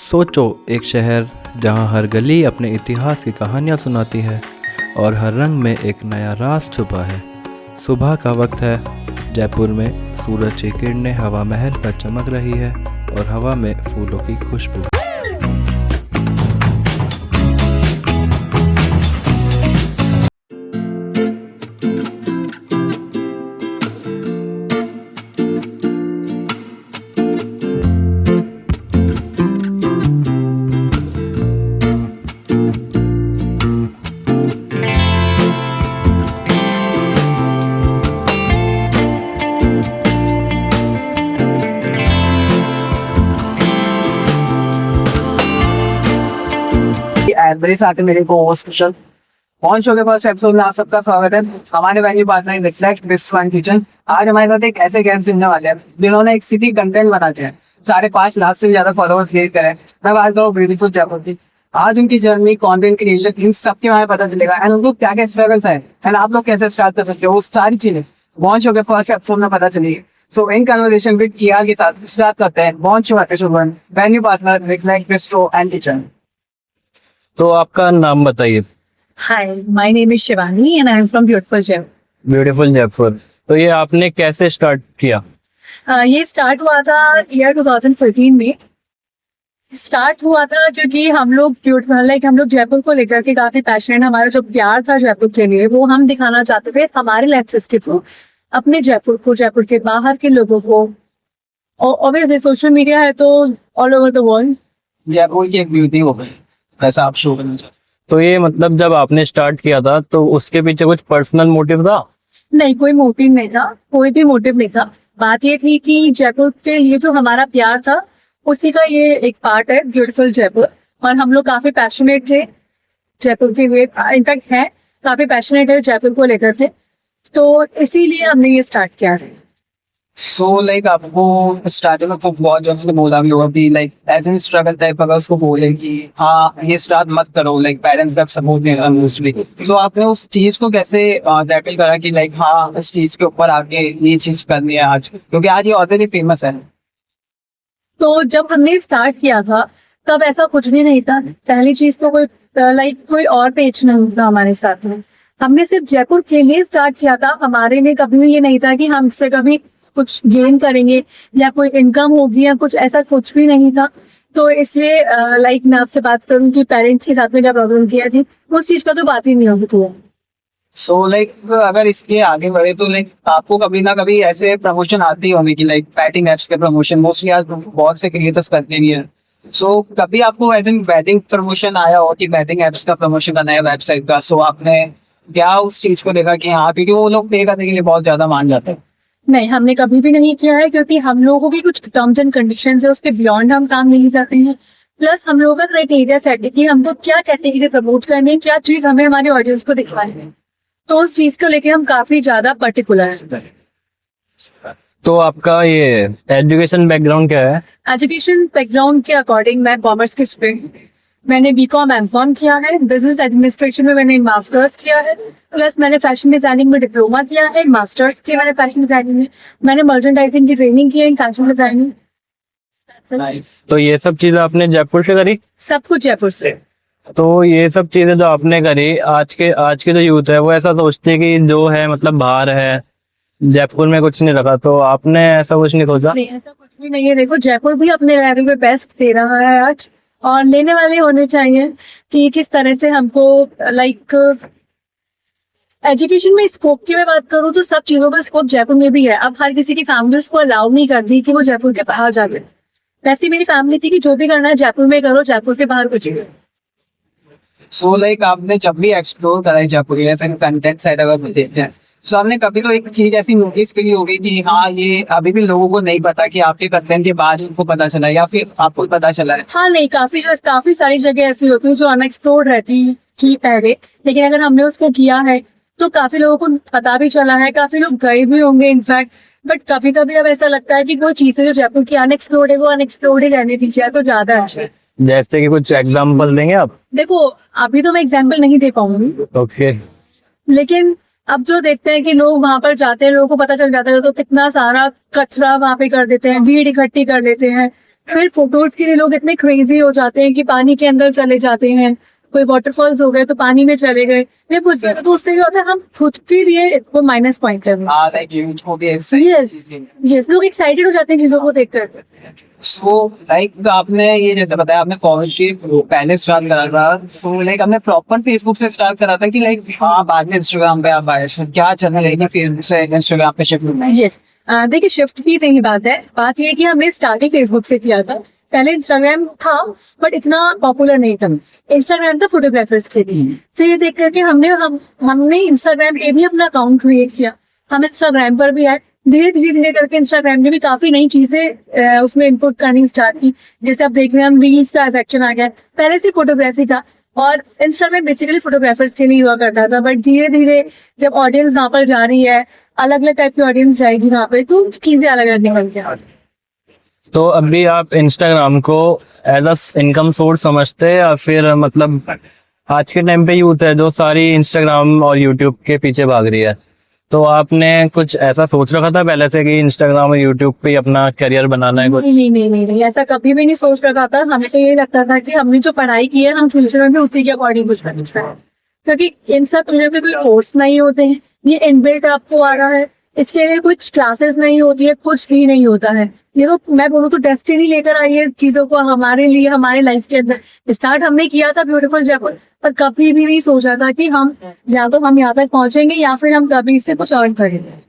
सोचो, एक शहर जहाँ हर गली अपने इतिहास की कहानियाँ सुनाती है और हर रंग में एक नया राज छुपा है। सुबह का वक्त है। जयपुर में सूरज की किरणें हवा महल पर चमक रही है और हवा में फूलों की खुशबू। मेरे साथ मेरे को होस्ट पहुंच चुके फर्स्ट एपिसोड में आप सबका स्वागत है। हमारे वैल्यू पार्टनर रिफ्लेक्ट बिस्ट वन किचन आज हमारे साथ एक ऐसे गेस्ट मिलने वाले हैं जिन्होंने एक सिटी कंटेंट बनाते हैं, 5.5 लाख से भी ज्यादा फॉलोअर्स गेन करे। मैं बात करूँ ब्यूटीफुल जयपुर की। आज उनकी जर्नी, कंटेंट क्रिएशन, इन सबके बारे में पता चलेगा एंड उनको क्या क्या स्ट्रगल्स है एंड आप लोग कैसे स्टार्ट कर सकते हो, वो सारी चीजें पहुंच चुके फर्स्ट एपिसोड में पता चलेगी। सो इन कन्वर्सेशन विद कियार के साथ स्टार्ट करते हैं। पहुंच चुका episode 1, value partner reflect bistro and kitchen. तो आपका नाम बताइए। Hi, my name is Shivani and I am from beautiful Jaipur. Beautiful Jaipur. तो ये आपने कैसे स्टार्ट किया? ये स्टार्ट हुआ था ईयर 2014 में। स्टार्ट हुआ था क्योंकि हम लोग हम लोग जयपुर को लेकर के काफी पैशनेट, हमारा जो प्यार था जयपुर के लिए वो हम दिखाना चाहते थे हमारे लेंसेज के थ्रू अपने जयपुर को, जयपुर के बाहर के लोगों को। और ऑब्वियसली सोशल मीडिया है तो all over the world Jaipur की एक ब्यूटी हो गई, ऐसा आप शो करना चाहते। तो ये मतलब जब आपने स्टार्ट किया था तो उसके पीछे कुछ पर्सनल मोटिव था? नहीं, कोई मोटिव नहीं था, कोई भी मोटिव नहीं था। बात ये थी कि जयपुर के लिए जो हमारा प्यार था उसी का ये एक पार्ट है ब्यूटीफुल जयपुर, और हम लोग काफी पैशनेट थे जयपुर के लिए, इनफैक्ट है काफी पैशनेट है जयपुर को लेकर के, तो इसीलिए हमने ये स्टार्ट किया था। सो लाइक आपको स्टार्टिंग में तो बहुत जैसे बोला भी होगा कि लाइक ऐसे स्ट्रगल टाइप अगर उसको बोले कि हाँ ये स्टार्ट मत करो, लाइक पेरेंट्स का सपोर्ट नहीं रहा मोस्टली, तो आपने उस चीज को कैसे टैकल करा कि लाइक हाँ इस चीज के ऊपर आगे ये चीज करनी है आज, क्योंकि आज ये ऑलरेडी फेमस है। तो जब हमने स्टार्ट किया था तब ऐसा कुछ भी नहीं था। पहली चीज तो कोई और पेज नहीं था हमारे साथ में। हमने सिर्फ जयपुर के लिए स्टार्ट किया था। हमारे लिए कभी भी ये नहीं था कि हम इससे कभी कुछ गेन करेंगे या कोई इनकम होगी या कुछ, ऐसा कुछ भी नहीं था। तो इसलिए लाइक मैं आपसे बात करूं कि पेरेंट्स के साथ में क्या प्रॉब्लम किया थी, उस चीज का तो बात ही नहीं होगी। तो सो लाइक अगर इसके आगे बढ़े तो लाइक आपको कभी ना कभी ऐसे प्रमोशन आती होंगे कि लाइक बैटिंग एप्स के प्रमोशन मोस्टली आज बहुत से क्रिएटर्स करते भी हैं। सो कभी आपको ऐसे बैटिंग प्रमोशन आया हो कि बैटिंग एप्स का प्रमोशन करना है वेबसाइट का, सो आपने क्या उस चीज को देखा कि हाँ, क्योंकि वो लोग पे करने के लिए बहुत ज्यादा मान जाते हैं? नहीं, हमने कभी भी नहीं किया है क्योंकि हम लोगों की कुछ टर्म्स एंड कंडीशंस है, उसके बियॉन्ड हम काम नहीं जाते हैं। प्लस हम लोगों का क्राइटेरिया सेट है कि हमको क्या कैटेगरी प्रमोट करनी है, क्या चीज हमें हमारे ऑडियंस को दिखानी है, तो उस चीज को लेके हम काफी ज्यादा पर्टिकुलर है। तो आपका ये एजुकेशन बैकग्राउंड क्या है? एजुकेशन बैकग्राउंड के अकॉर्डिंग मैं कॉमर्स की स्टूडेंट। मैंने बीकॉम एमकॉम किया है, बिजनेस एडमिनिस्ट्रेशन में मैंने मास्टर्स किया है, प्लस मैंने फैशन डिजाइनिंग में डिप्लोमा किया है, मास्टर्स किया मैंने फैशन डिजाइनिंग में, मैंने मर्चेंडाइजिंग की ट्रेनिंग की है इन फैशन डिजाइनिंग। तो ये सब चीजें आपने जयपुर से करी? सब कुछ जयपुर से। तो ये सब चीजें जो आपने करी, आज के जो यूथ है वो ऐसा सोचते हैं कि जो है मतलब बाहर है, जयपुर में कुछ नहीं रखा, तो आपने ऐसा कुछ नहीं सोचा? नहीं, ऐसा कुछ भी नहीं है। देखो, जयपुर भी अपने लेवल पे बेस्ट दे रहा है आज, और लेने वाले होने चाहिए कि किस तरह से हमको लाइक एजुकेशन में स्कोप की मैं बात करूँ तो सब चीजों का स्कोप जयपुर में भी है। अब हर किसी की फैमिली उसको अलाउ नहीं करती कि वो जयपुर के बाहर जाके। वैसे मेरी फैमिली थी कि जो भी करना है जयपुर में करो, जयपुर के बाहर कुछ नहीं। सो लाइक आपने जब भी एक्सप्लोर करा है जयपुर या फिर कंटेंट साइड अगर देखते हैं तो आपने कभी तो एक चीज ऐसी नोटिस करी होगी कि हाँ ये अभी भी लोगों को नहीं पता कि आपके कंटेंट के बाद उनको पता चला या फिर आपको पता चला है? हाँ, नहीं, काफी सारी जगह ऐसी होती है जो अनएक्सप्लोर्ड रहती थी पहले, लेकिन अगर हमने उसको किया है तो काफी लोगों को पता भी चला है, काफी लोग गए भी होंगे इनफैक्ट। बट कभी कभी अब ऐसा लगता है कि कोई चीजें जो जयपुर की अनएक्सप्लोर्ड है वो अनएक्सप्लोर्ड ही रहने दीजिए तो ज्यादा अच्छा है। जैसे कि कुछ एग्जाम्पल देंगे आप? देखो, अभी तो मैं एग्जाम्पल नहीं दे पाऊंगी, ओके। लेकिन अब जो देखते हैं कि लोग वहां पर जाते हैं, लोगों को पता चल जाता है तो कितना सारा कचरा वहां पे कर देते हैं, भीड़ इकट्ठी कर लेते हैं, फिर फोटोज के लिए लोग इतने क्रेजी हो जाते हैं कि पानी के अंदर चले जाते हैं, कोई वाटरफॉल्स हो गए तो पानी में चले गए, या कुछ भी, तो उससे क्या होता है हम खुद के लिए वो माइनस पॉइंट है। लाइक यूथ हो गए यस यस, लोग एक्साइटेड हो जाते हैं चीजों को देखकर। सो लाइक आपने ये जैसे बताया आपने कॉलेज के पहले स्टार्ट करा था, तो लाइक आपने प्रॉपर फेसबुक से स्टार्ट करा था कि लाइक हाँ बाद में इंस्टाग्राम पे आप आए, क्या चलने लगी थी फेसबुक से इंस्टाग्राम पे शिफ्ट होना? यस, देखिए शिफ्ट की सही बात है। बात ये है कि हमने स्टार्ट ही फेसबुक से किया था। पहले इंस्टाग्राम था बट इतना पॉपुलर नहीं था। इंस्टाग्राम था फोटोग्राफर्स के लिए। फिर ये देख करके हमने इंस्टाग्राम पे भी अपना अकाउंट क्रिएट किया, हम इंस्टाग्राम पर भी आए। धीरे धीरे धीरे करके इंस्टाग्राम ने भी काफी नई चीजें उसमें इनपुट करनी स्टार्ट की। जैसे आप देख रहे हैं हम रील्स का सेक्शन आ गया। पहले से फोटोग्राफी था और इंस्टाग्राम बेसिकली फोटोग्राफर्स के लिए हुआ करता था, बट धीरे धीरे जब ऑडियंस वहां पर जा रही है, अलग अलग टाइप की ऑडियंस जाएगी वहां पे, तो चीजें अलग अलग निकल के आ रही हैं। तो अभी आप इंस्टाग्राम को एज अ इनकम सोर्स समझते हैं या फिर मतलब आज के टाइम पे यूथ है जो सारी इंस्टाग्राम और यूट्यूब के पीछे भाग रही है, तो आपने कुछ ऐसा सोच रखा था पहले से कि इंस्टाग्राम और यूट्यूब पे अपना करियर बनाना है कुछ? नहीं, ऐसा कभी भी नहीं सोच रखा था। हमें तो ये लगता था कि हमने जो पढ़ाई की है हम फ्यूचर में भी उसी के अकॉर्डिंग कुछ करना चाहें, क्योंकि इन सब चीजों के कोई कोर्स नहीं होते हैं, ये इनबिल्ट आपको आ रहा है। इसके लिए कुछ क्लासेस नहीं होती है, कुछ भी नहीं होता है। ये तो मैं बोलूँ तो डेस्टिनी लेकर आई है चीजों को हमारे लिए, हमारे लाइफ के अंदर। स्टार्ट हमने किया था ब्यूटीफुल जयपुर, पर कभी भी नहीं सोचा था कि हम या तो हम यहाँ तक पहुंचेंगे या फिर हम कभी इससे कुछ अर्न करेंगे।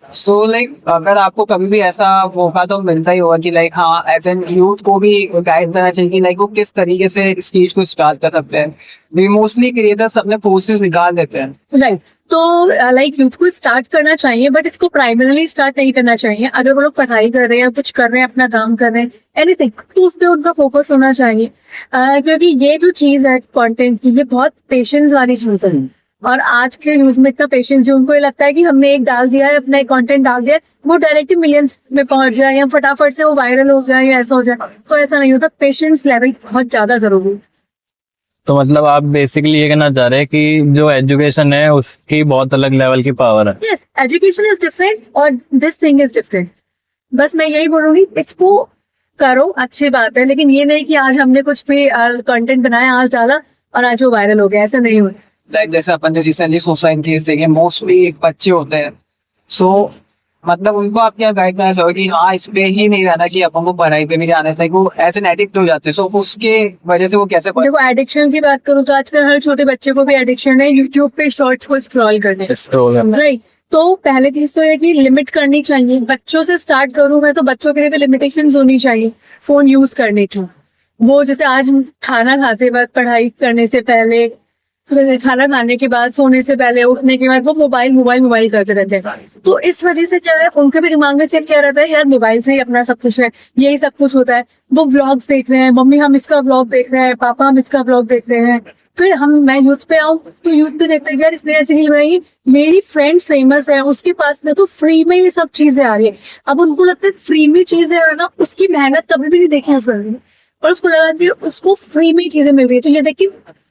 सो लाइक अगर आपको कभी भी ऐसा मौका तो मिलता ही होगा कि लाइक हाँ एज एन यूथ को भी गाइड देना चाहिए कि लाइक वो किस तरीके से इस चीज को स्टार्ट कर सकते हैं। मोस्टली क्रिएटर्स अपने कोर्सेज निकाल देते हैं। राइट, तो लाइक यूथ को स्टार्ट करना चाहिए, बट इसको प्राइमरीली स्टार्ट नहीं करना चाहिए। अगर वो लोग पढ़ाई कर रहे हैं, कुछ कर रहे हैं, अपना काम कर रहे हैं, एनीथिंग, तो उस पर उनका फोकस होना चाहिए। क्योंकि ये जो चीज है कंटेंट की, ये बहुत पेशेंस वाली चीज है। और आज के यूथ में इतना पेशेंस, जो उनको ये लगता है कि हमने एक डाल दिया है, अपना एक कंटेंट डाल दिया है, वो डायरेक्टली मिलियंस में पहुंच जाए या फटाफट से वो वायरल हो जाए या ऐसा हो जाए, तो ऐसा नहीं होता। पेशेंस लेवल बहुत ज्यादा जरूरी है। तो मतलब आप बेसिकली ये कहना चाह रहे हैं कि जो एजुकेशन है उसकी बहुत अलग लेवल की पावर है? यस, एजुकेशन इज डिफरेंट और दिस थिंग इज डिफरेंट। बस मैं यही बोलूंगी, इसको करो, अच्छी बात है, लेकिन ये नहीं कि आज हमने कुछ भी कंटेंट बनाया, आज डाला और आज वो वायरल हो गया, ऐसा नहीं हुआ। लाइक जैसे अपन ने रिसेंटली सोसाइटी देखे, मोस्टली बच्चे होते हैं, सो मतलब उनको आप क्या गाइड करना चाहोगे कि हाँ इस पे ही नहीं रहना कि अपन को पढ़ाई पे भी जाना है, वो एज एन एडिक्ट हो जाते हैं, सो उसके वजह से वो कैसे देखो, एडिक्शन की बात करूँ तो आजकल हर छोटे बच्चे को भी एडिक्शन है यूट्यूब पे शॉर्ट्स को स्क्रॉल करने, राइट। तो पहले चीज तो है कि लिमिट करनी चाहिए। बच्चों से स्टार्ट करूँ मैं तो बच्चों के लिए भी लिमिटेशंस होनी चाहिए फोन यूज करने की। वो जैसे आज खाना खाते वक्त, पढ़ाई करने से पहले, खाना खाने के बाद, सोने से पहले, उठने के बाद वो मोबाइल करते रहते हैं। तो इस वजह से क्या है, उनके भी दिमाग में सिर्फ क्या रहता है, यार मोबाइल से ही अपना सब कुछ है, यही सब कुछ होता है। वो व्लॉग्स देख रहे हैं, मम्मी हम इसका व्लॉग देख रहे हैं, पापा हम इसका व्लॉग देख रहे हैं। फिर मैं यूथ पे आऊँ तो यूथ पे देखते हैं यार इसने ऐसी रील बनाई, मेरी फ्रेंड फेमस है, उसके पास में तो फ्री में ये सब चीजें आ रही है। अब उनको लगता है फ्री में चीजें है ना, उसकी मेहनत कभी भी नहीं देखी उस बंदे ने, और उसको लगा कि उसको फ्री में ही चीजें मिल रही है, तो ये देख के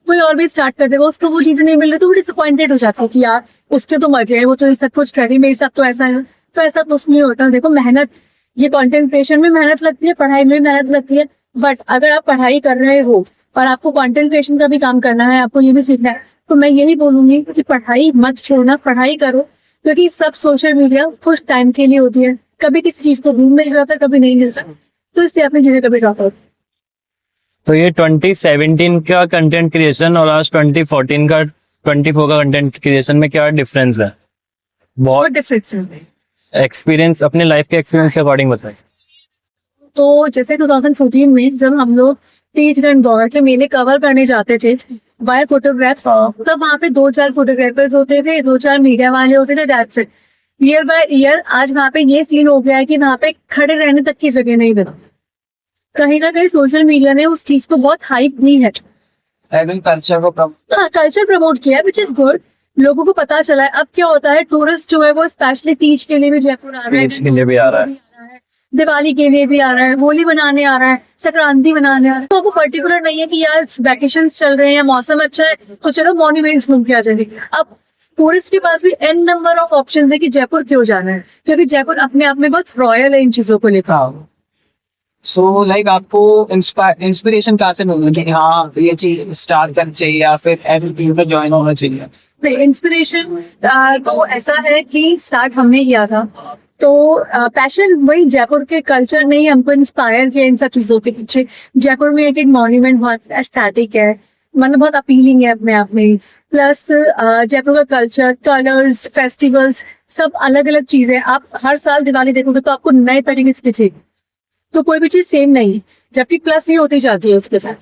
कोई और भी स्टार्ट कर देगा। उसको वो चीजें नहीं मिल रही तो वो डिसअपॉइंटेड हो जाता है कि यार उसके तो मजे है, वो तो ये सब कुछ कर रही, मेरे साथ तो ऐसा है। तो ऐसा कुछ नहीं होता। देखो, मेहनत, ये कंटेंट क्रिएशन में मेहनत लगती है, पढ़ाई में भी मेहनत लगती है, बट अगर आप पढ़ाई कर रहे हो और आपको कंटेंट क्रिएशन का भी काम करना है, आपको ये भी सीखना है, तो मैं यही बोलूंगी कि पढ़ाई मत छोड़ना, पढ़ाई करो। क्योंकि सब सोशल मीडिया कुछ टाइम के लिए होती है, कभी किसी चीज को बूम मिल जाता है, कभी नहीं मिलता, तो इससे अपनी चीजें कभी ड्रॉप आउट। तो ये 2017 का कंटेंट क्रिएशन और आज 2014 का 24 का कंटेंट क्रिएशन में क्या डिफरेंस है? बहुत डिफरेंस है। एक्सपीरियंस, अपने लाइफ के एक्सपीरियंस के अकॉर्डिंग बताएं। तो जैसे 2014 में जब हम लोग तीजगढ़ गौर के मेले कवर करने जाते थे बाय फोटोग्राफ्स, तब वहाँ पे 2-4 फोटोग्राफर्स होते थे, 2-4 मीडिया वाले होते थे, that's it. Year by year आज वहाँ पे ये सीन हो गया है कि वहाँ पे खड़े रहने तक की जगह नहीं बनी। कहीं ना कहीं सोशल मीडिया ने उस चीज को बहुत हाइप दी है, कल्चर प्रमोट किया है, विच इज गुड। लोगों को पता चला है। अब क्या होता है, टूरिस्ट जो है वो स्पेशली तीज के लिए भी जयपुर आ रहा है, तीज के लिए भी आ रहा है, दिवाली के लिए भी आ रहा है, होली मनाने आ रहा है, संक्रांति मनाने आ रहा है। तो वो पर्टिकुलर नहीं है कि यार वैकेशन चल रहे हैं या मौसम अच्छा है तो चलो मॉन्यूमेंट्स घूम के आ जाएंगे। अब टूरिस्ट के पास भी n नंबर ऑफ ऑप्शन है कि जयपुर क्यों जाना है, क्योंकि जयपुर अपने आप में बहुत रॉयल है इन चीजों को लेकर। सो लाइक आपको इंस्पिरेशन कहाँ से मिली कि हाँ ये चीज स्टार्ट करनी चाहिए या फिर ऐसी टीम में ज्वाइन होना चाहिए? नहीं, इंस्पिरेशन तो ऐसा है कि स्टार्ट हमने किया था, तो पैशन वही जयपुर के कल्चर ने ही हमको इंस्पायर किया इन सब चीजों के पीछे। जयपुर में एक एक मॉन्यूमेंट बहुत एस्थेटिक है, मतलब बहुत अपीलिंग है अपने आप में। प्लस जयपुर का कल्चर, कलर्स, फेस्टिवल्स, सब अलग अलग चीजें। आप हर साल दिवाली देखोगे तो आपको नए तरीके से दिखेगी, तो कोई भी चीज सेम नहीं है, जबकि प्लस ही होती जाती है उसके साथ।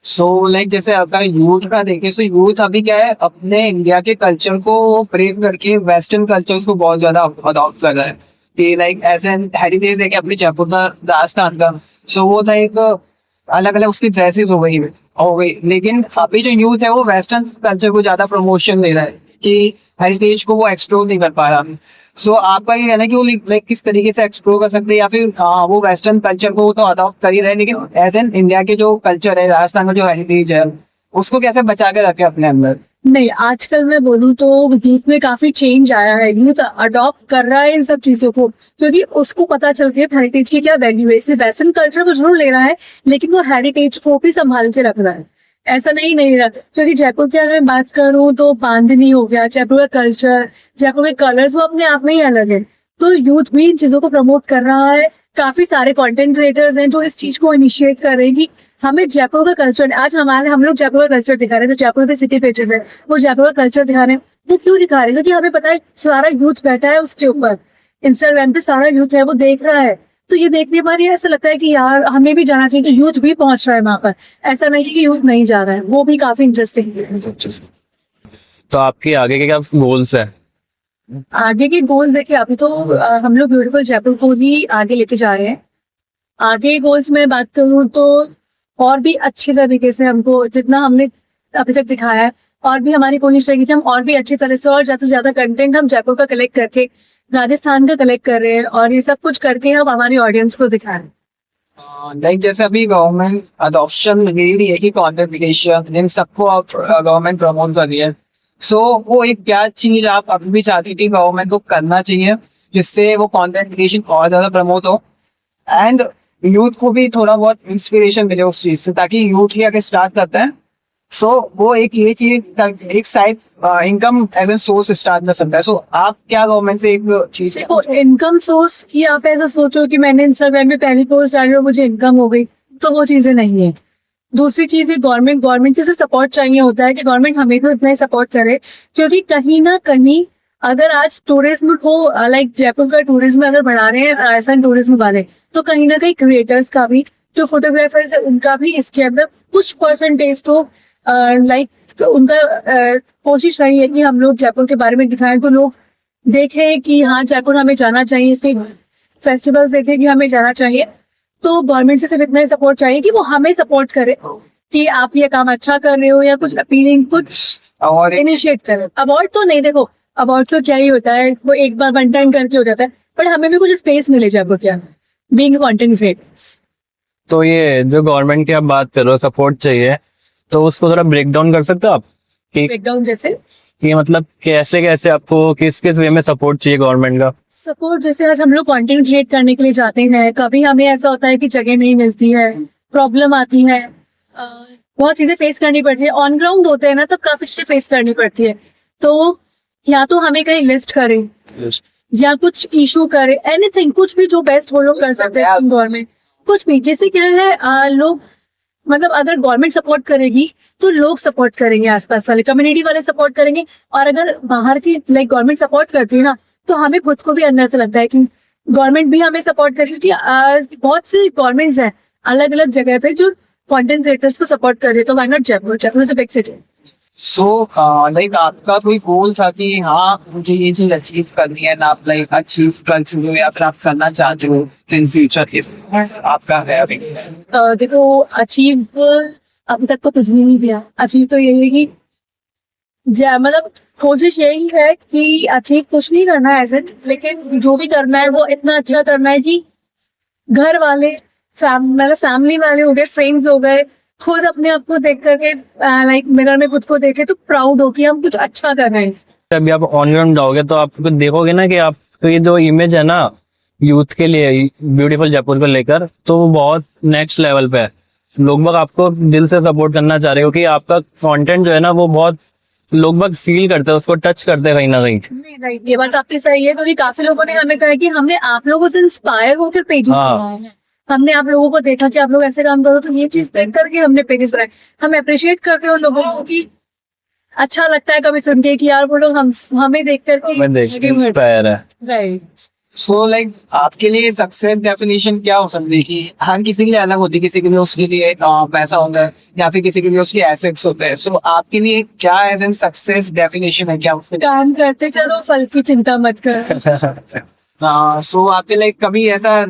सो लाइक जैसे आपका यूथ का देखें, सो यूथ अभी क्या है, अपने इंडिया के कल्चर को ब्रेक करके वेस्टर्न कल्चर्स को बहुत ज्यादा अडॉप्ट कर रहा है कि लाइक एज एन हेरिटेज देखे अपने जयपुर का, राजस्थान का। सो वो था एक अलग अलग उसकी ड्रेसेस हो गई, लेकिन अभी जो यूथ है वो वेस्टर्न कल्चर को ज्यादा प्रमोशन दे रहा है कि हेरिटेज को वो एक्सप्लोर नहीं कर पा रहा। सो आपका ये कहना है कि वो लाइक किस तरीके से एक्सप्लोर कर सकते हैं, या फिर हाँ वो वेस्टर्न कल्चर को तो अडॉप्ट कर ही रहे, लेकिन एज एन इंडिया के जो कल्चर है, राजस्थान का जो हेरिटेज है, उसको कैसे बचा के रखे अपने अंदर? नहीं, आजकल मैं बोलूँ तो यूथ में काफी चेंज आया है। यूथ अडॉप्ट कर रहा है इन सब चीजों को, क्योंकि उसको पता चल गया हेरिटेज की क्या वैल्यू है। इसलिए वेस्टर्न कल्चर को जरूर ले रहा है, लेकिन वो हेरिटेज को भी संभाल के रख रहा है। ऐसा नहीं रहा, क्योंकि जयपुर की अगर मैं बात करूँ तो बांधनी हो गया, जयपुर का कल्चर, जयपुर के कलर्स, वो अपने आप में ही अलग है। तो यूथ भी इन चीजों को प्रमोट कर रहा है। काफी सारे कंटेंट क्रिएटर्स हैं जो इस चीज को इनिशिएट कर रहे हैं कि हमें जयपुर का कल्चर, आज हम लोग जयपुर का कल्चर दिखा रहे हैं। तो जयपुर के सिटी पेजेस है, वो जयपुर का कल्चर दिखा रहे हैं। वो क्यों दिखा रहे हैं? क्योंकि हमें पता है सारा यूथ बैठा है उसके ऊपर, इंस्टाग्राम पे सारा यूथ है, वो देख रहा है। तो ये देखने पर ये ऐसा लगता है कि यार हमें भी जाना चाहिए। तो यूथ भी पहुंच रहा है वहां पर, ऐसा नहीं कि यूथ नहीं जा रहा है। वो भी काफी इंटरेस्टिंग है। तो आपके आगे के क्या गोल्स है? आगे के गोल्स देखिए, अभी तो हम लोग ब्यूटीफुल जयपुर को ही आगे लेके जा रहे हैं। आगे गोल्स में बात करूँ तो और भी अच्छे तरीके से हमको, जितना हमने अभी तक दिखाया है, और भी हमारी कोशिश रहेगी कि हम और भी अच्छी तरह से और ज्यादा से ज्यादा कंटेंट हम जयपुर का कलेक्ट करके, राजस्थान का कलेक्ट कर रहे हैं, और ये सब कुछ करके हम हमारी ऑडियंस को दिखाएं। लाइक जैसे अभी गवर्नमेंट अडॉप्शन ले रही है कि कंटेंट क्रिएशन इन सबको आप गवर्नमेंट प्रमोट कर रही है। सो वो एक क्या चीज आप अभी भी चाहती थी गवर्नमेंट को करना चाहिए जिससे वो कंटेंट क्रिएशन और ज्यादा प्रमोट हो, एंड यूथ को भी थोड़ा बहुत इंस्पिरेशन मिले उस चीज से, ताकि यूथ ही अगर स्टार्ट करता है सो वो एक ये चीज एक side income as an source start कर सकता है। सो आप क्या गवर्नमेंट से एक चीज देखो, इनकम सोर्स की आप ऐसा सोचो कि मैंने इंस्टाग्राम पे पहली पोस्ट डाली और मुझे इनकम हो गई, तो वो चीजें नहीं है। दूसरी चीज है गवर्नमेंट से सपोर्ट चाहिए होता है कि गवर्नमेंट हमें भी उतना ही सपोर्ट करे, क्योंकि कहीं ना कहीं अगर आज टूरिज्म को, लाइक जयपुर का टूरिज्म अगर बढ़ा रहे हैं राजस्थान टूरिज्म वाले, तो कहीं ना कहीं क्रिएटर्स का भी, जो फोटोग्राफर्स है उनका भी इसके अंदर कुछ परसेंटेज तो लाइक उनका कोशिश रही है कि हम लोग जयपुर के बारे में दिखाएं, तो लोग देखें कि हाँ जयपुर हमें जाना चाहिए, इसके फेस्टिवल्स देखें कि हमें जाना चाहिए। तो गवर्नमेंट से सिर्फ इतना ही सपोर्ट चाहिए कि वो हमें सपोर्ट करे कि आप ये काम अच्छा कर रहे हो, या कुछ अपीलिंग कुछ और इनिशिएट करें। अवार्ड तो नहीं, देखो अवार्ड तो क्या ही होता है, वो एक बार वन टाइम करके हो जाता है, पर हमें भी कुछ स्पेस मिले जयपुर के अंदर बीइंग कंटेंट क्रिएटर्स। तो ये जो गवर्नमेंट की आप बात कर रहे हो सपोर्ट चाहिए, तो उसको थोड़ा ब्रेक डाउन कर सकते हो आप कि ब्रेकडाउन जैसे कि मतलब कैसे कैसे आपको किस किस वे में सपोर्ट चाहिए गवर्नमेंट का? सपोर्ट जैसे आज हम लोग कंटेंट क्रिएट करने के लिए जाते हैं, कभी हमें ऐसा होता है कि जगह नहीं मिलती है, प्रॉब्लम आती है, बहुत चीजें फेस करनी पड़ती है। ऑन ग्राउंड होते हैं ना, तब काफी चीजें फेस करनी पड़ती है। तो या तो हमें कहीं लिस्ट करें या कुछ इशू करे, एनीथिंग, कुछ भी जो बेस्ट वो लोग कर सकते हैं गवर्नमेंट, कुछ भी। जैसे क्या है, लोग मतलब अगर गवर्नमेंट सपोर्ट करेगी तो लोग सपोर्ट करेंगे, आसपास वाले कम्युनिटी वाले सपोर्ट करेंगे। और अगर बाहर की लाइक गवर्नमेंट सपोर्ट करती है ना, तो हमें खुद को भी अंदर से लगता है कि गवर्नमेंट भी हमें सपोर्ट करेगी, क्योंकि बहुत सी गवर्नमेंट्स हैं अलग अलग जगह पे जो कंटेंट क्रिएटर्स को सपोर्ट कर रही है। तो why not Jaipur? Jaipur is a big city. So like आपका कोई गोल था कि हाँ मुझे ये चीज अचीव करनी है ना, आप लाइक अचीव कर चुके हो या फिर आप करना चाहते हो इन फ्यूचर? आपका है अभी? देखो, अचीव अभी तक तो कुछ भी नहीं किया। अचीव तो यही है कि मतलब कोशिश यही है कि अचीव कुछ नहीं करना है ऐसे, लेकिन जो भी करना है वो इतना अच्छा करना है कि घर वाले, मतलब फैमिली वाले हो गए, फ्रेंड्स हो गए, खुद अपने आप को देख करके लाइक मिरर में खुद को देखे तो प्राउड हो कि हम कुछ अच्छा कर रहे हैं। अभी आप ऑन ग्राउंड जाओगे तो आप देखोगे ना कि आपको ये जो इमेज है ना, यूथ के लिए ब्यूटीफुल जयपुर को लेकर, तो वो बहुत नेक्स्ट लेवल पे है। लोग बाग आपको दिल से सपोर्ट करना चाह रहे हो कि आपका कंटेंट जो है ना वो बहुत लोग बाग फील करते हैं, उसको टच करते हैं कहीं ना कहीं। नहीं राइट, ये बात आपकी सही है, क्योंकि काफी लोगों ने हमें कहा कि हमने आप लोगों से इंस्पायर होकर पेजेस हाँ। बनाए हैं। हमने आप लोगों को देखा कि आप लोग ऐसे काम करो, तो ये चीज देख करके हमने पेजेस बनाए। हम अप्रिशिएट करते हैं उन लोगों को कि अच्छा लगता है कभी सुन के कि यार वो लोग हमें देख करके मैं देख इंस्पायर है। राइट। सो लाइक आपके लिए सक्सेस डेफिनेशन क्या हो सकती है? कि हर किसी के लिए अलग होती है, किसी के लिए उसके लिए पैसा होता है, या फिर किसी के लिए उसके एसेट्स होते हैं। सो आपके लिए क्या एज एन सक्सेस डेफिनेशन है, क्या उसमें? काम करते चलो, फल की चिंता मत कर। सो आपके लाइक कभी ऐसा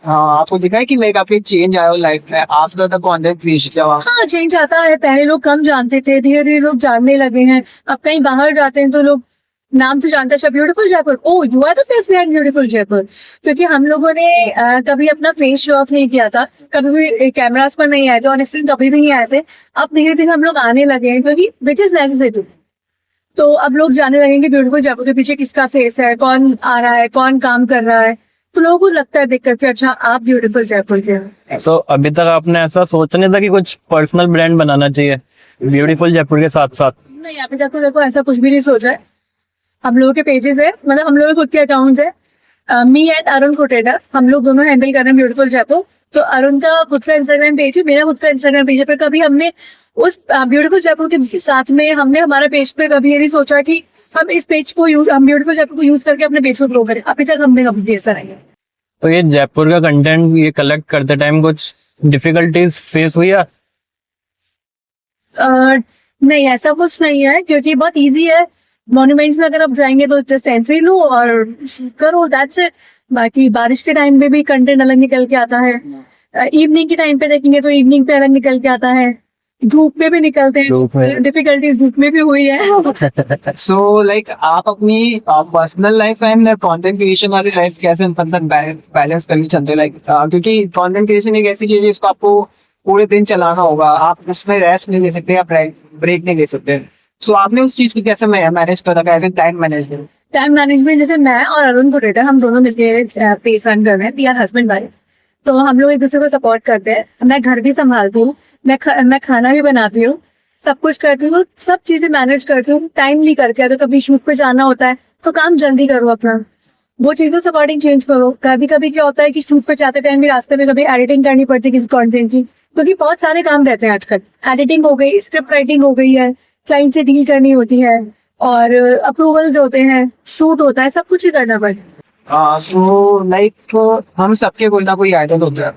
आपको दिखा है कि लाइक आपके चेंज आया हो लाइफ में आफ्टर द कंटेंट क्रिएशन? जब आप हाँ, चेंज आता है। पहले लोग कम जानते थे, धीरे धीरे लोग जानने लगे हैं। अब कहीं बाहर जाते हैं तो लोग नाम से जानते हैं, अच्छा beautiful Jaipur, oh you are the face behind beautiful Jaipur. क्योंकि हम लोगों ने कभी अपना फेस शो ऑफ नहीं किया था, कभी भी कैमरास पर नहीं आए थे, ऑनेस्टली कभी भी नहीं आए थे। अब धीरे धीरे हम लोग आने लगे हैं, क्योंकि विच इज नेसेसिटी। तो अब लोग जानने लगेंगे ब्यूटीफुल जयपुर के पीछे किसका फेस है, कौन आ रहा है, कौन काम कर रहा है। तो लोगों को लगता है देख करके अच्छा आप ब्यूटीफुल जयपुर के हो। सो अभी तक आपने ऐसा सोचा नहीं था कि कुछ पर्सनल ब्रांड बनाना चाहिए ब्यूटीफुल जयपुर के साथ साथ? नहीं, अभी तक तो देखो ऐसा कुछ भी नहीं सोचा है। हम लोगों के पेजेस है, मतलब हम लोगों के खुद के अकाउंट्स है। मी एंड अरुण कोटेडा, हम लोग दोनों हैंडल कर रहे हैं ब्यूटीफुल जयपुर। तो अरुण का खुद का इंस्टाग्राम पेज है, मेरा खुद का इंस्टाग्राम पेज है। पर कभी हमने उस ब्यूटीफुल जयपुर के साथ में हमने हमारा पेज पे कभी ये नहीं सोचा कि हम इस पेज को हम ब्यूटीफुल जयपुर को यूज करके अपने पेज को ग्रो करें। अभी तक हमने कभी भी ऐसा नहीं है। तो ये जयपुर का कंटेंट ये कलेक्ट करते टाइम कुछ डिफिकल्टीज फेस हुई है? नहीं, ऐसा कुछ नहीं है, क्योंकि बहुत इजी है। मॉन्यूमेंट्स में अगर आप जाएंगे तो जस्ट एंट्री लो और शूट करो, दैट्स इट। बाकी बारिश के टाइम पे भी कंटेंट अलग निकल के आता है, इवनिंग के टाइम पे देखेंगे तो इवनिंग पे अलग निकल के आता है, धूप में भी निकलते धूप हैं। में। डिफिकल्टीज धूप में भी हुई है। सो लाइक आप अपनी personal life and content creation वाली लाइफ कैसे मतलब बैलेंस करनी चाहते हो? लाइक क्योंकि कंटेंट क्रिएशन एक ऐसी चीज है जिसको आपको पूरे दिन चलाना होगा, आप उसमें रेस्ट नहीं ले सकते या ब्रेक नहीं ले सकते। तो आपने उस चीज को कैसे मैनेज करा, कैसे टाइम मैनेजमेंट? टाइम मैनेजमेंट, जैसे मैं और अरुण कोटेडा हम दोनों मिलके पेज रन कर रहे हैं, वी आर हस्बैंड वाइफ। तो हम लोग एक दूसरे को सपोर्ट करते हैं। मैं घर भी संभालती हूँ, मैं खाना भी बनाती हूँ, सब कुछ करती हूँ, सब चीजें मैनेज करती हूँ टाइमली करके। अगर कभी शूट पे जाना होता है तो काम जल्दी करो अपना, वो चीजों से अकॉर्डिंग चेंज करो। कभी कभी क्या होता है कि शूट पे जाते टाइम भी रास्ते में कभी एडिटिंग करनी पड़ती है किसी कंटेंट की, क्योंकि बहुत सारे काम रहते हैं आजकल। एडिटिंग हो गई, स्क्रिप्ट राइटिंग हो गई है, क्लाइंट से डील करनी होती है, और अप्रूवल्स होते हैं, शूट होता है, सब कुछ ही करना पड़ता है। सो लाइक हम सबके कोई ना कोई आइडल होता है।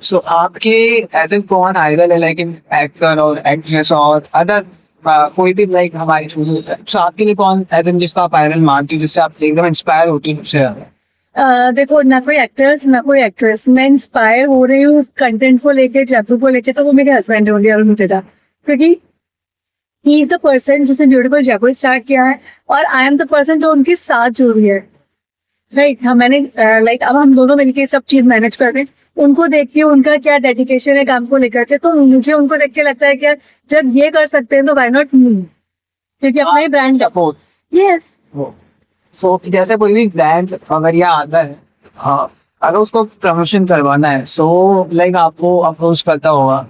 सो आपके एज एन कौन आइडल है, लाइक इन एक्टर और एक्ट्रेस और अदर कोई भी लाइक हमारी शुरू होता है? सो आपके लिए कौन एज एन जिसका आप आइडल मानती हो, जिससे आप एकदम इंस्पायर होती हो सबसे ज्यादा? देखो, ना कोई एक्टर ना कोई एक्ट्रेस, मैं इंस्पायर हो रही हूँ कंटेंट को लेके, जयपुर को लेके, तो वो मेरे हस्बैंड होंगे अरुण कोटेडा। क्योंकि ही इज द पर्सन जिसने ब्यूटीफुल जयपुर स्टार्ट किया है, और आई एम द पर्सन जो उनके साथ जुड़ी है। राइट, हाँ, मैंने लाइक अब हम दोनों मिलके सब चीज मैनेज कर रहे हैं। उनको देखती हूँ उनका क्या डेडिकेशन है काम को लेकर के, तो मुझे उनको देख के लगता है कि यार जब ये कर सकते हैं तो व्हाई नॉट मी, क्योंकि अपना ही ब्रांड है। सपोर्ट। यस। सो जैसे कोई भी ब्रांड अगर यहाँ आता है, हाँ, अगर उसको प्रमोशन करवाना है, सो लाइक आपको अप्रोच करता होगा।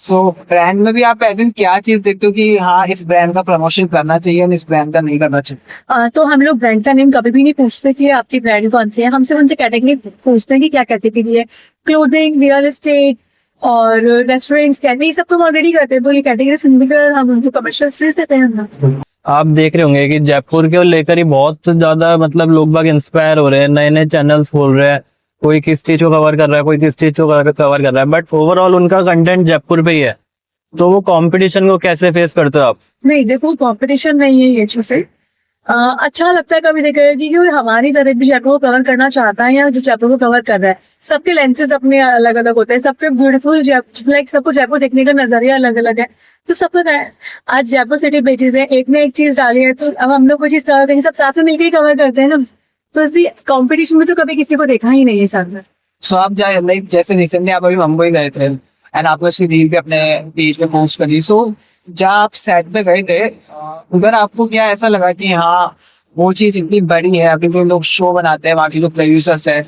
सो ब्रांड में भी आप एज इन क्या चीज देखते हो कि हाँ इस ब्रांड का प्रमोशन करना चाहिए और इस ब्रांड का नहीं करना चाहिए? तो हम लोग ब्रांड का नेम कभी भी नहीं पूछते कि आपकी ब्रांड कौन सी है। हम सिर्फ उनसे कैटेगरी पूछते हैं कि क्या कैटेगरी है। क्लोथिंग, रियल एस्टेट और रेस्टोरेंट्स, कैफे, ये सब तो हम ऑलरेडी करते हैं। तो ये कैटेगरी सुनकर हम उनको कमर्शियल स्पेस देते हैं। आप देख रहे होंगे कि जयपुर के लेकर ही बहुत ज्यादा मतलब लोग बाग इंस्पायर हो रहे हैं, नए नए चैनल्स खोल रहे हैं, कोई किस चीज को कवर कर रहा है, कोई किस चीज को कवर कर रहा है, बट ओवरऑल उनका कंटेंट जयपुर पे ही है। तो वो कंपटीशन को कैसे फेस करते हो आप? नहीं, देखो कंपटीशन नहीं है ये चीज। अच्छा लगता है कभी देखा कि हमारी तरह भी जयपुर को कवर करना चाहता है, या जो जयपुर को कवर कर रहा है। सबके लेंसेज अपने अलग अलग होते हैं, सबके ब्यूटीफुल लाइक सबको जयपुर देखने का नजरिया अलग अलग है। तो सबका आज जयपुर सिटी पेजेस है, एक ने एक चीज डाली है, तो अब हम लोग कोई चीज कवर करेंगे, सब साथ में मिलकर ही कवर करते हैं ना। तो इसलिए कंपटीशन में तो कभी किसी को देखा ही नहीं है साथ में। सो आप जाए लाइक जैसे रिसेंटली आप अभी मुंबई गए थे एंड आपने उसकी रील पे अपने पेज पे पोस्ट करी। सो जब आप सेट पे गए थे उधर आपको क्या ऐसा लगा कि हाँ वो चीज इतनी बड़ी है, अभी तो लोग शो बनाते हैं, बाकी जो प्रोड्यूसर्स है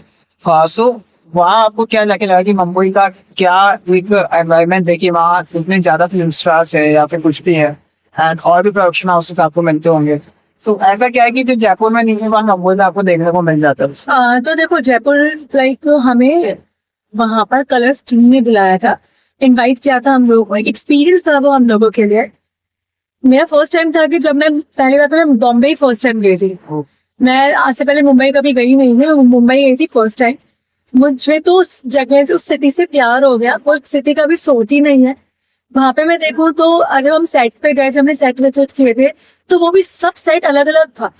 हाँ, सो वहाँ आपको क्या जाके लगा कि मुंबई का क्या एक एनवायरनमेंट देखिए, वहाँ इतने ज्यादा फिल्म स्टार्स है या फिर कुछ भी है, एंड और भी प्रोडक्शन हाउसेस आपको मिलते होंगे, तो ऐसा क्या है कि जो जयपुर में नहीं है वहाँ मुंबई में आपको देखने को मिल जाता है? तो देखो जयपुर लाइक हमें वहां पर कलर्स टीम ने बुलाया था, इनवाइट किया था हम लोगों को, एक एक्सपीरियंस था वो हम लोगों के लिए। मेरा फर्स्ट टाइम था कि जब मैं पहली बार तो मैं बॉम्बे ही फर्स्ट टाइम गई थी। मैं आज से पहले मुंबई कभी गई नहीं थी, मैं मुंबई गई थी फर्स्ट टाइम। मुझे तो उस जगह से, उस सिटी से प्यार हो गया, वो सिटी कभी सोती नहीं है। वहां पे मैं देखूं तो अगर हम सेट पे गए, जब हमने सेट विजिट किए थे, तो वो भी सब सेट अलग अलग था।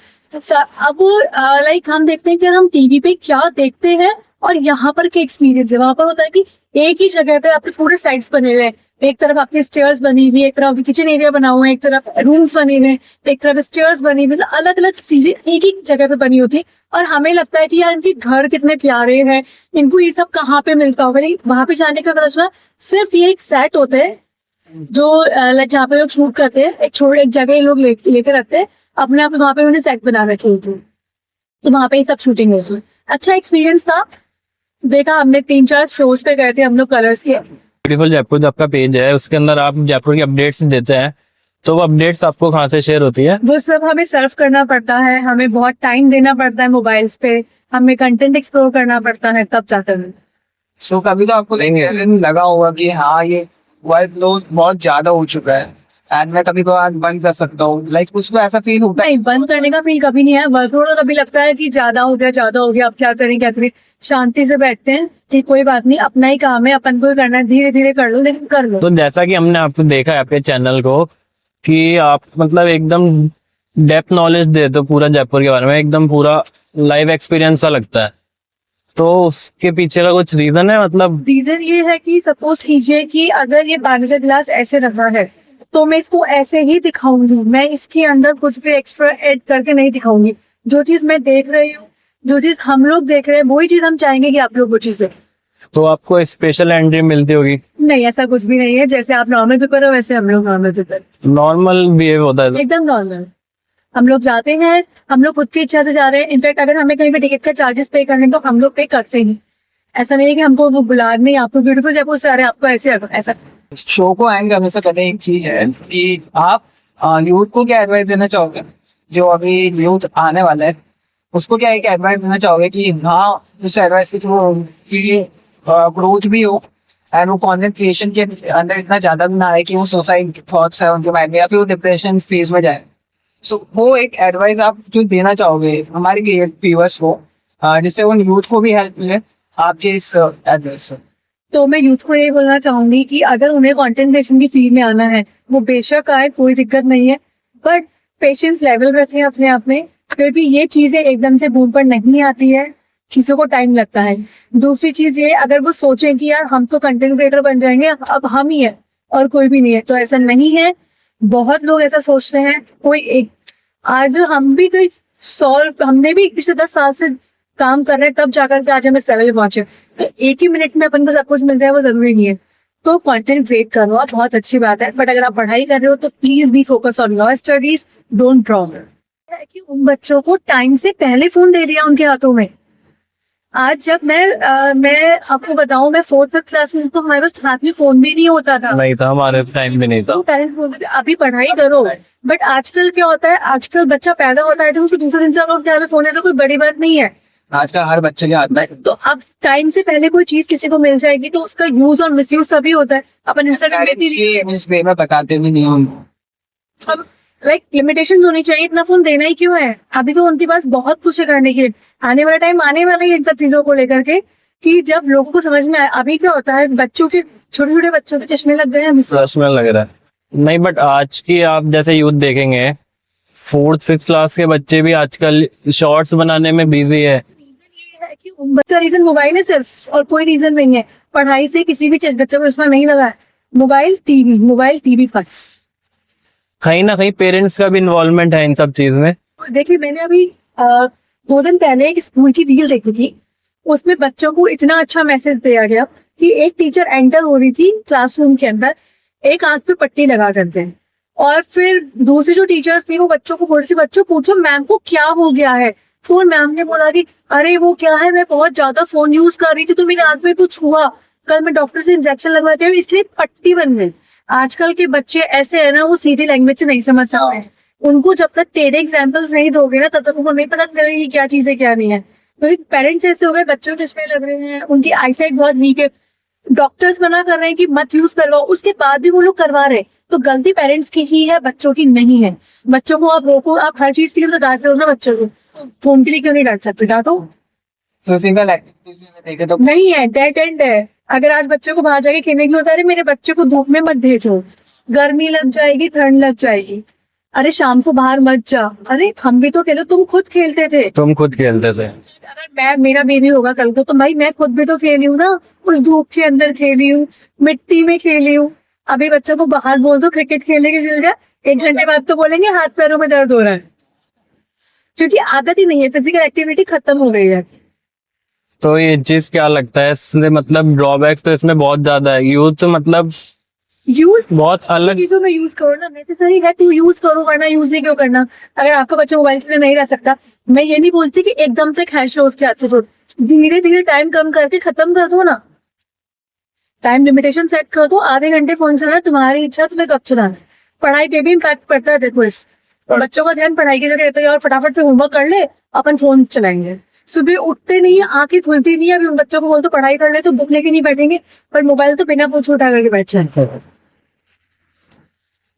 अब लाइक हम देखते हैं कि हम टीवी पे क्या देखते हैं और यहाँ पर क्या एक्सपीरियंस है। वहां पर होता है कि एक ही जगह पे आपके पूरे साइड्स बने हुए हैं, एक तरफ आपकी स्टेयर्स बनी हुई है, एक तरफ किचन एरिया बना हुआ है, एक तरफ रूम्स बने हुए हैं, एक तरफ स्टेयर्स बनी हुई, मतलब अलग अलग चीजें एक ही जगह पे बनी होती है। और हमें लगता है कि यार इनके घर कितने प्यारे हैं, इनको ये सब कहाँ पे मिलता होगा। लेकिन वहां पे जाने का पता चला सिर्फ ये एक सेट होते हैं जो जहाँ पे लोग शूट करते हैं, एक जगह ये लोग लेके रखते हैं अपने आप, वहां पे उन्होंने सेट बना रखे होते हैं, तो वहां पे ही सब शूटिंग होती है। अच्छा एक्सपीरियंस था, देखा हमने 3-4 शोज पे गए थे हम लोग कलर्स के। ब्यूटीफुल जयपुर जो आपका पेज है उसके अंदर आप जयपुर की अपडेट्स देते हैं, तो वो अपडेट्स आपको कहाँ से शेयर होती है? वो सब हमें सर्व करना पड़ता है, हमें बहुत टाइम देना पड़ता है मोबाइल्स पे, हमें कंटेंट एक्सप्लोर करना पड़ता है, तब जाकर। सो कभी तो आपको लगा होगा कि हाँ ये वर्क लोड बहुत ज्यादा हो चुका है एंड मैं कभी कभार बंद कर सकता हूँ, लाइक कुछ तो ऐसा फील होता है? नहीं, बंद करने का फील कभी नहीं है। वर्कलोड कभी लगता है कि ज्यादा हो गया, अब क्या करें क्या करें। शांति से बैठते हैं कि कोई बात नहीं, अपना ही काम है, अपन को ही करना है, धीरे धीरे कर लो, लेकिन कर लो। तो जैसा कि हमने आपको देखा है आपके चैनल को कि आप मतलब एकदम डेप्थ नॉलेज देते हो पूरा जयपुर के बारे में, एकदम पूरा लाइव एक्सपीरियंस सा लगता है, तो उसके पीछे का कुछ रीजन है? मतलब रीजन ये है कि सपोज कीजिए कि अगर ये पानी का गिलास ऐसे रखा है तो मैं इसको ऐसे ही दिखाऊंगी, मैं इसके अंदर कुछ भी एक्स्ट्रा ऐड करके नहीं दिखाऊंगी। जो चीज मैं देख रही हूँ, जो चीज हम लोग देख रहे हैं, वही चीज हम चाहेंगे कि आप लोग वो चीज देखें। तो आपको स्पेशल एंट्री मिलती होगी? नहीं, ऐसा कुछ भी नहीं है, जैसे आप नॉर्मल पेपर हो वैसे हम लोग नॉर्मल पेपर, नॉर्मल बिहेव होता है? एकदम नॉर्मल। हम लोग जाते हैं, हम लोग खुद की इच्छा से जा रहे हैं। इनफैक्ट अगर हमें कहीं पे टिकट का चार्जेस पे करने तो हम लोग पे करते हैं। ऐसा नहीं है कि हमको वो बुला नहीं, आपको ब्यूटीफुल जयपुर से आ रहे हैं आपको ऐसा। शो को एंड करने से पहले एक चीज है कि आप यूथ को क्या एडवाइस देना चाहोगे, जो अभी यूथ आने वाला है उसको क्या एक एडवाइस देना चाहोगे कि हाँ उस एडवाइस के थ्रू ग्रोथ भी हो एंड वो कंटेंट क्रिएशन के अंदर इतना ज्यादा भी ना आए कि वो सुसाइड थॉट्स है उनके माइंड में या फिर वो डिप्रेशन फेज में जाए? सो वो एक एडवाइस आप जो देना चाहोगे हमारे व्यूअर्स को, जिससे उन यूथ को भी हेल्प मिले आपके इस एडवाइस से? तो मैं यूथ को ये बोलना चाहूंगी कि अगर उन्हें कंटेंट क्रिएशन की फील्ड में आना है, वो बेशक आए, कोई दिक्कत नहीं है, बट पेशेंस लेवल रखें अपने आप में, क्योंकि ये चीजें एकदम से बूम पर नहीं आती है, चीजों को टाइम लगता है। दूसरी चीज ये, अगर वो सोचें कि यार हम तो कंटेंट क्रिएटर बन जाएंगे, अब हम ही है और कोई भी नहीं है, तो ऐसा नहीं है। बहुत लोग ऐसा सोचते हैं, कोई एक, आज हम भी कोई 100, हमने भी पिछले 10 साल से काम कर रहे हैं, तब जाकर के आज हम इस लेवल पे पहुंचे। तो एक ही मिनट में अपन को सब कुछ मिल जाए वो जरूरी नहीं है। तो कंटेंट क्रिएट करो आप, बहुत अच्छी बात है, बट अगर आप पढ़ाई कर रहे हो तो please be focus on your studies, don't drop. कि उन बच्चों को टाइम से पहले फोन दे दिया उनके हाथों में। आज जब मैं आपको बताऊं, मैं 4th क्लास में तो हमारे पास हाथ में फोन भी नहीं होता था। नहीं था, हमारे टाइम भी नहीं था। तो पेरेंट्स बोलते थे अभी पढ़ाई करो, बट आजकल क्या होता है, आजकल बच्चा पैदा होता है तो उसके दूसरे दिन से आप लोग हाथ फोन है तो कोई बड़ी बात नहीं है। आजकल हर बच्चे के हाथ में। तो अब टाइम से पहले कोई चीज किसी को मिल जाएगी तो उसका यूज और मिसयूज सभी होता है। अपन इंस्टाग्राम में इस वे में बताते भी नहीं होंगे। अब लाइक लिमिटेशंस होनी चाहिए, इतना फोन देना ही क्यों है? अभी तो उनके पास बहुत कुछ है करने के लिए, आने वाला टाइम आने वाला है इन सब चीजों को लेकर के, कि जब लोगों को समझ में आए। अभी क्या होता है, बच्चों के छोटे बच्चों के चश्मे लग गए हैं, चश्मे लग रहा है। नहीं, बट आज की आप जैसे यूथ देखेंगे, 4th 5th क्लास के बच्चे भी आजकल शॉर्ट्स बनाने में बिजी है। है कि का रीजन मोबाइल है सिर्फ, और कोई रीजन नहीं है। पढ़ाई से किसी भी बच्चे को चश्मा नहीं लगा है। मोबाइल टीवी बस। कहीं ना कहीं पेरेंट्स का भी इन्वॉल्वमेंट है इन सब चीज में। देखिए, मैंने अभी 2 दिन पहले एक स्कूल की रील देखी थी, उसमें बच्चों को इतना अच्छा मैसेज दिया गया कि एक टीचर एंटर हो रही थी क्लासरूम के अंदर, एक आंख पे पट्टी लगा करते हैं, और फिर दूसरी जो टीचर्स थी वो बच्चों को बोल रही थी, बच्चों पूछो मैम को क्या हो गया है, तो मैम ने बोला कि अरे वो क्या है, मैं बहुत ज्यादा फोन यूज कर रही थी तो मेरे आंख में कुछ हुआ, कल मैं डॉक्टर से इंजेक्शन लगवा के आई, इसलिए पट्टी बन गई। आजकल के बच्चे ऐसे है ना, वो सीधी लैंग्वेज से नहीं समझ सकते हैं। उनको जब तक टेढ़े एग्जाम्पल्स नहीं दोगे ना, तब तक उनको नहीं पता चलेगा कि क्या चीज है क्या नहीं है। क्योंकि पेरेंट्स ऐसे हो गए, बच्चों को चश्मे लग रहे हैं, उनकी आईसाइट बहुत वीक है, डॉक्टर्स मना कर रहे हैं कि मत यूज करवाओ, उसके बाद भी वो लोग करवा रहे हैं। तो गलती पेरेंट्स की ही है, बच्चों की नहीं है। बच्चों को आप रोको, आप हर चीज के लिए तो डांट रहे हो ना बच्चों को, फोन के लिए क्यों नहीं डांट सकते, डांटो। फिजिकल एक्टिविटी में देखे तो नहीं है, डेड एंड है। अगर आज बच्चों को बाहर जाके खेलने के लिए होता है, अरे मेरे बच्चे को धूप में मत भेजो, गर्मी लग जाएगी, ठंड लग जाएगी, अरे शाम को बाहर मत जा। अरे हम भी तो खेलो, तुम खुद खेलते थे। तुम खुद खेलते थे। अगर मेरा बेबी होगा कल को, तो भाई मैं खुद भी तो खेली हूँ ना, उस धूप के अंदर खेली हूँ, मिट्टी में खेली हूँ। अभी बच्चों को बाहर बोल दो क्रिकेट खेलने के चल जाए, 1 घंटे बाद तो बोलेंगे हाथ पैरों में दर्द हो रहा है, क्योंकि आदत ही नहीं है, फिजिकल एक्टिविटी खत्म हो गई है। तो ये चीज क्या लगता है इसमें, मतलब ड्रॉबैक्स तो इसमें बहुत ज्यादा है। यूज तो मतलब यूज बहुत अलग। चीजों में यूज करो ना, नेसेसरी है तो यूज करो, वरना यूज ही क्यों करना। अगर आपका बच्चा मोबाइल के लिए नहीं रह सकता, मैं ये नहीं बोलती कि एकदम से खींच लो उसके हाथ से, धीरे धीरे टाइम कम करके खत्म कर दो ना। टाइम लिमिटेशन सेट कर दो, आधे घंटे फोन चलाना, तुम्हारी इच्छा, तुम्हें कब चलाना। पढ़ाई पे भी इम्पैक्ट पड़ता है। देखो, इस बच्चों का ध्यान पढ़ाई की जगह रहता है और फटाफट से होमवर्क कर ले, अपन फोन चलाएंगे। सुबह उठते नहीं है, आंखें खुलती नहीं है। अभी उन बच्चों को बोल तो पढ़ाई कर ले, तो बुक लेके नहीं बैठेंगे, पर मोबाइल तो बिना पूछे उठा करके बैठ जाए।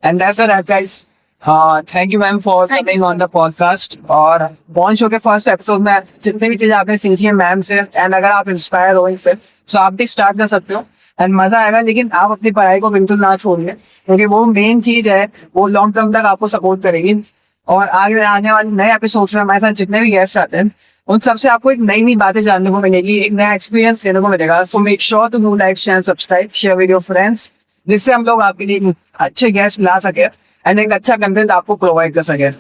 And that's the wrap, guys. Thank you, ma'am, for Thank coming on the podcast. और बॉन शो के फर्स्ट एपिसोड में जितनी भी चीजें आपने सीखी है मैम से, एंड अगर आप इंस्पायर हो इनसे, तो आप भी स्टार्ट कर सकते हो एंड मजा आएगा। लेकिन आप अपनी पढ़ाई को बिल्कुल ना छोड़िए, क्योंकि वो मेन चीज है, वो लॉन्ग टर्म तक आपको सपोर्ट करेगी। और आगे आने वाले नए एपिसोड में हमारे साथ जितने भी गेस्ट आते हैं, उन सबसे आपको एक नई नई बातें जानने को मिलेगी, एक नया एक्सपीरियंस लेने को मिलेगा। So make sure to do like, share, subscribe, share with your friends, जिससे हम लोग आपके लिए अच्छे गेस्ट ला सके एंड एक अच्छा कंटेंट आपको प्रोवाइड कर सके।